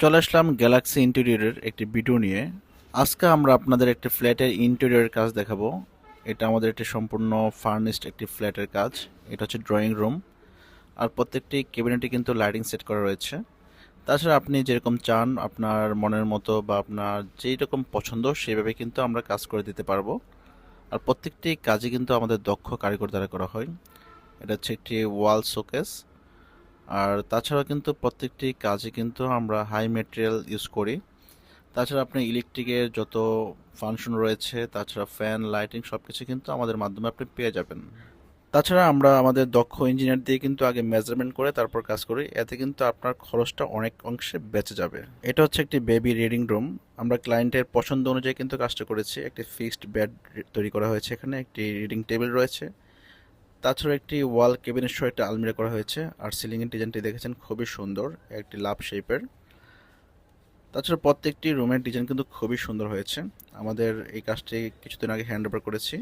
চলে আসলাম গ্যালাক্সি ইন্টেরিয়রের একটি ভিডিও নিয়ে। আজকে আমরা আপনাদের একটি ফ্ল্যাটের ইন্টেরিয়রের কাজ দেখাবো। এটা আমাদের একটি সম্পূর্ণ ফার্নিশড একটি ফ্ল্যাটের কাজ। এটা হচ্ছে ড্রয়িং রুম, আর প্রত্যেকটি ক্যাবিনেটে কিন্তু লাইটিং সেট করা রয়েছে। তাছাড়া আপনি যেরকম চান আপনার মনের মতো বা আপনার যেই রকম পছন্দ সেইভাবে কিন্তু আমরা কাজ করে দিতে পারবো। আর প্রত্যেকটি কাজই কিন্তু আমাদের দক্ষ কারিগর দ্বারা করা হয়। এটা হচ্ছে একটি ওয়াল শোকেস। আর তাছাড়া কিন্তু প্রত্যেকটি কাজে কিন্তু আমরা হাই ম্যাটেরিয়াল ইউজ করি। তাছাড়া আপনি ইলেকট্রিকের যত ফাংশন রয়েছে, তাছাড়া ফ্যান, লাইটিং সবকিছু কিন্তু আমাদের মাধ্যমে আপনি পেয়ে যাবেন। তাছাড়া আমরা আমাদের দক্ষ ইঞ্জিনিয়ার দিয়ে কিন্তু আগে মেজারমেন্ট করে তারপর কাজ করি, এতে কিন্তু আপনার খরচটা অনেক অংশে বেঁচে যাবে। এটা হচ্ছে একটি বেবি রিডিং রুম। আমরা ক্লায়েন্টের পছন্দ অনুযায়ী কিন্তু কাজটা করেছি। একটি ফিক্সড বেড তৈরি করা হয়েছে, এখানে একটি রিডিং টেবিল রয়েছে। তাছাড়া একটি ওয়াল কেবিনেট সহ একটা আলমিরা করা হয়েছে। আর সিলিংয়ের ডিজাইনটি দেখেছেন খুবই সুন্দর, একটি লাভ শেপের। তাছাড়া প্রত্যেকটি রুমের ডিজাইন কিন্তু খুবই সুন্দর হয়েছে। আমাদের এই কাজটি কিছুদিন আগে হ্যান্ড ওভার করেছি।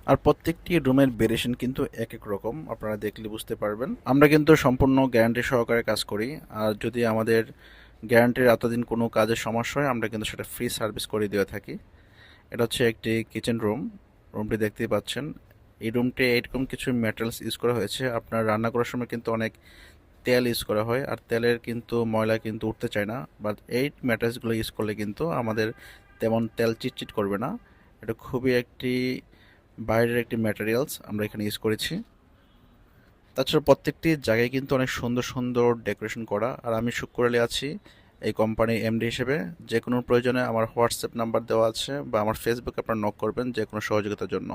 আর প্রত্যেকটি রুমের ভেরিয়েশন কিন্তু এক এক রকম, আপনারা দেখলে বুঝতে পারবেন। আমরা কিন্তু সম্পূর্ণ গ্যারান্টি সহকারে কাজ করি। আর যদি আমাদের গ্যারান্টির এতদিন কোনো কাজের সমস্যা হয়, আমরা কিন্তু সেটা ফ্রি সার্ভিস করে দিয়ে থাকি। এটা হচ্ছে একটি কিচেন রুম। রুমটি দেখতেই পাচ্ছেন। এই রুমটি এরকম কিছু ম্যাটেরিয়ালস ইউজ করা হয়েছে। আপনার রান্না করার সময় কিন্তু অনেক তেল ইউজ করা হয়, আর তেলের কিন্তু ময়লা কিন্তু উঠতে চায় না। বাট এই ম্যাটেরিয়ালসগুলো ইউজ করলে কিন্তু আমাদের তেমন তেল চিটচিট করবে না। এটা খুবই একটি বাইরের একটি ম্যাটেরিয়ালস আমরা এখানে ইউজ করেছি। তাছাড়া প্রত্যেকটি জায়গায় কিন্তু অনেক সুন্দর সুন্দর ডেকোরেশন করা। আর আমি শুক্র আলী আছি এই কোম্পানির এমডি হিসেবে। যে কোনো প্রয়োজনে আমার হোয়াটসঅ্যাপ নাম্বার দেওয়া আছে, বা আমার ফেসবুকে আপনারা নক করবেন যে কোনো সহযোগিতার জন্য।